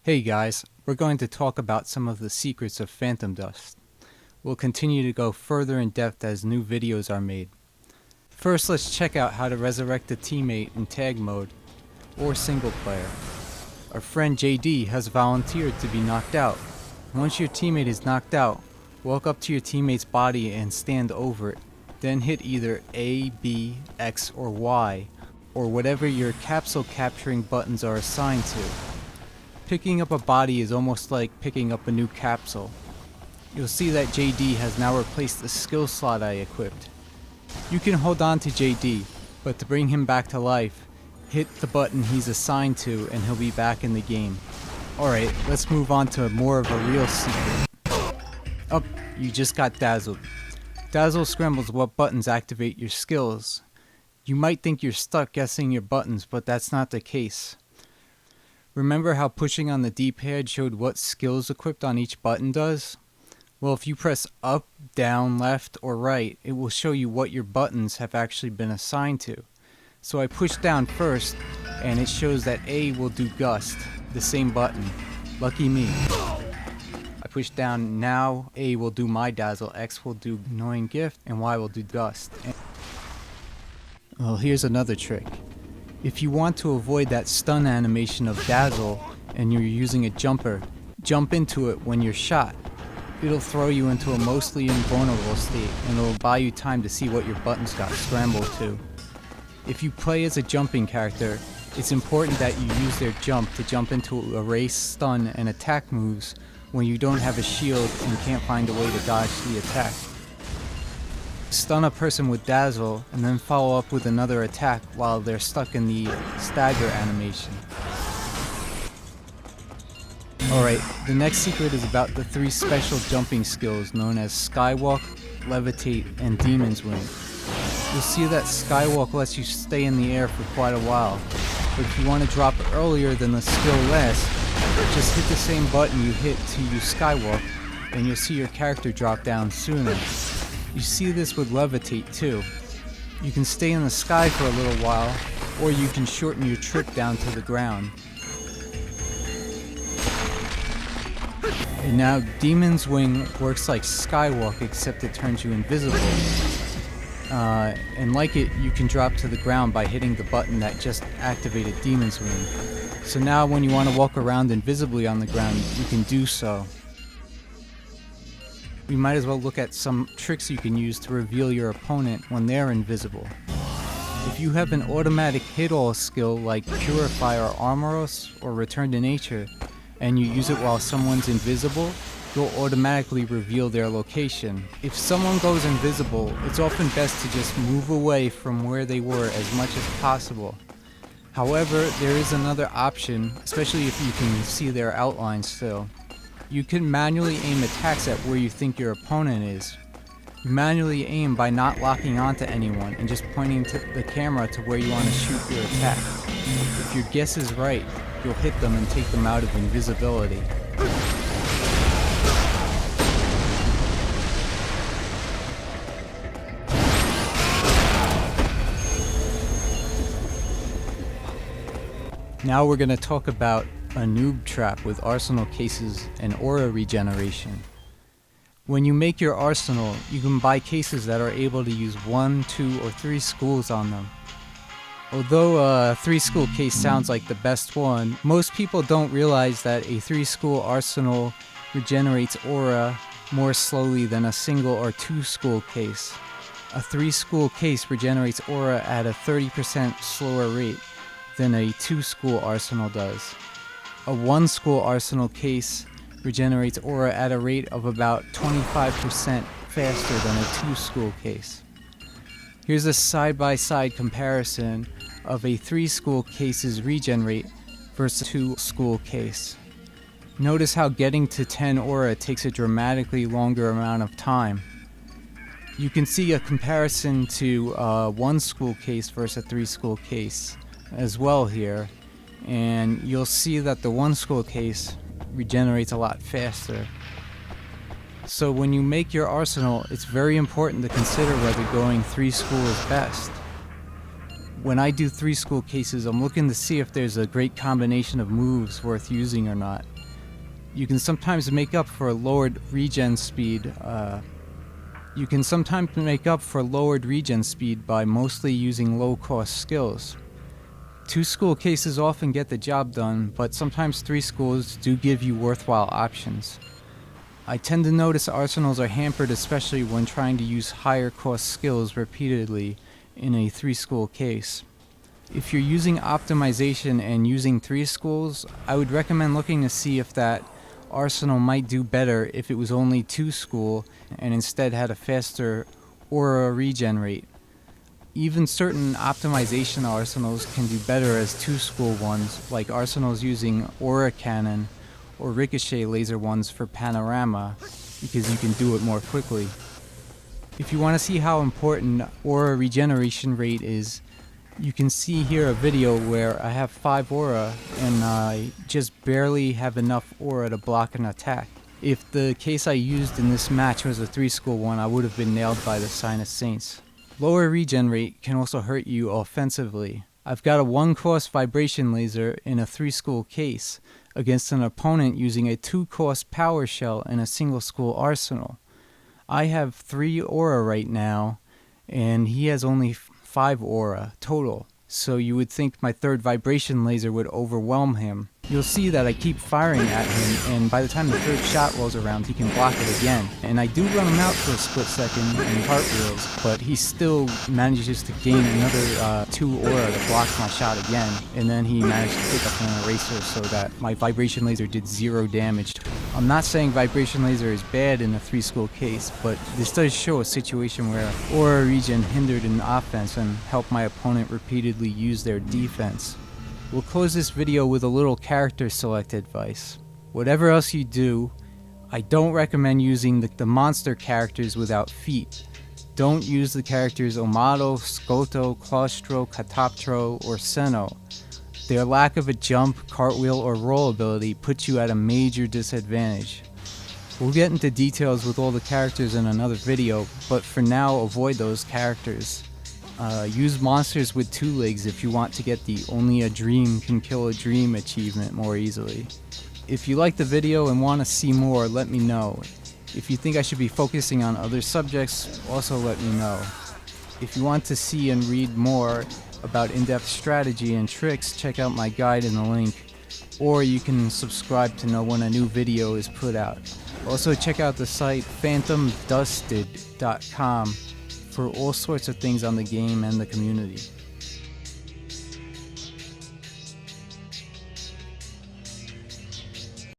Hey guys, we're going to talk about some of the secrets of Phantom Dust. We'll continue to go further in depth as new videos are made. First, let's check out how to resurrect a teammate in tag mode or single player. Our friend JD has volunteered to be knocked out. Once your teammate is knocked out, walk up to your teammate's body and stand over it. Then hit either A, B, X, or Y, or whatever your capsule capturing buttons are assigned to. Picking up a body is almost like picking up a new capsule. You'll see that JD has now replaced the skill slot I equipped. You can hold on to JD, but to bring him back to life, hit the button he's assigned to and he'll be back in the game. Alright, let's move on to more of a real secret. Oh, you just got dazzled. Dazzle scrambles what buttons activate your skills. You might think you're stuck guessing your buttons, but that's not the case. Remember how pushing on the D-pad showed what skills equipped on each button does? Well, if you press up, down, left, or right, it will show you what your buttons have actually been assigned to. So I pushed down first, and it shows that A will do Gust, the same button. Lucky me. I push down, now A will do My Dazzle, X will do Annoying Gift, and Y will do Gust. Well, here's another trick. If you want to avoid that stun animation of Dazzle and you're using a jumper, jump into it when you're shot. It'll throw you into a mostly invulnerable state and it'll buy you time to see what your buttons got scrambled to. If you play as a jumping character, it's important that you use their jump to jump into erase, stun, and attack moves when you don't have a shield and can't find a way to dodge the attack. Stun a person with Dazzle and then follow up with another attack while they're stuck in the stagger animation. Alright, the next secret is about the 3 special jumping skills known as Skywalk, Levitate, and Demon's Wing. You'll see that Skywalk lets you stay in the air for quite a while, but if you want to drop earlier than the skill lasts, just hit the same button you hit to use Skywalk and you'll see your character drop down sooner. You see this with Levitate too. You can stay in the sky for a little while, or you can shorten your trip down to the ground. And now Demon's Wing works like Skywalk except it turns you invisible. And like it, you can drop to the ground by hitting the button that just activated Demon's Wing. So now when you want to walk around invisibly on the ground, you can do so. We might as well look at some tricks you can use to reveal your opponent when they're invisible. If you have an automatic hit-all skill like Purify or Armoros or Return to Nature, and you use it while someone's invisible, you'll automatically reveal their location. If someone goes invisible, it's often best to just move away from where they were as much as possible. However, there is another option, especially if you can see their outline still. You can manually aim attacks at where you think your opponent is. You manually aim by not locking onto anyone and just pointing to the camera to where you want to shoot your attack. If your guess is right, you'll hit them and take them out of invisibility. Now we're going to talk about a noob trap with arsenal cases and aura regeneration. When you make your arsenal, you can buy cases that are able to use 1, 2, or 3 schools on them. Although a 3-school case sounds like the best one, most people don't realize that a 3-school arsenal regenerates aura more slowly than a single or 2-school case. A 3-school case regenerates aura at a 30% slower rate than a 2-school arsenal does. A 1-school arsenal case regenerates aura at a rate of about 25% faster than a 2-school case. Here's a side-by-side comparison of a 3-school case's regen rate versus a 2-school case. Notice how getting to 10 aura takes a dramatically longer amount of time. You can see a comparison to a 1-school case versus a 3-school case as well here, and you'll see that the 1-school case regenerates a lot faster. So when you make your arsenal, it's very important to consider whether going 3-school is best. When I do 3 school cases, I'm looking to see if there's a great combination of moves worth using or not. You can sometimes make up for lowered regen speed by mostly using low-cost skills. 2 school cases often get the job done, but sometimes 3 schools do give you worthwhile options. I tend to notice arsenals are hampered, especially when trying to use higher cost skills repeatedly in a 3 school case. If you're using optimization and using 3 schools, I would recommend looking to see if that arsenal might do better if it was only 2 school and instead had a faster aura regen rate. Even certain optimization arsenals can do better as 2 school ones, like arsenals using aura cannon or ricochet laser ones for panorama, because you can do it more quickly. If you want to see how important aura regeneration rate is, you can see here a video where I have 5 aura and I just barely have enough aura to block an attack. If the case I used in this match was a 3 school one, I would have been nailed by the Sign of Saints. Lower regen rate can also hurt you offensively. I've got a 1-cost vibration laser in a 3 school case against an opponent using a 2-cost power shell in a single school arsenal. I have 3 aura right now and he has only 5 aura total, so you would think my 3rd vibration laser would overwhelm him. You'll see that I keep firing at him, and by the time the 3rd shot rolls around, he can block it again. And I do run him out for a split second and cartwheels, but he still manages to gain another 2 aura to block my shot again. And then he managed to pick up an eraser so that my vibration laser did 0 damage. I'm not saying vibration laser is bad in a 3 school case, but this does show a situation where aura regen hindered an offense and helped my opponent repeatedly use their defense. We'll close this video with a little character select advice. Whatever else you do, I don't recommend using the monster characters without feet. Don't use the characters Omato, Scoto, Claustro, Catoptro, or Seno. Their lack of a jump, cartwheel, or roll ability puts you at a major disadvantage. We'll get into details with all the characters in another video, but for now avoid those characters. Use monsters with 2 legs if you want to get the Only a Dream Can Kill a Dream achievement more easily. If you like the video and want to see more, let me know. If you think I should be focusing on other subjects, also let me know. If you want to see and read more about in-depth strategy and tricks, check out my guide in the link, or you can subscribe to know when a new video is put out. Also check out the site phantomdusted.com for all sorts of things on the game and the community.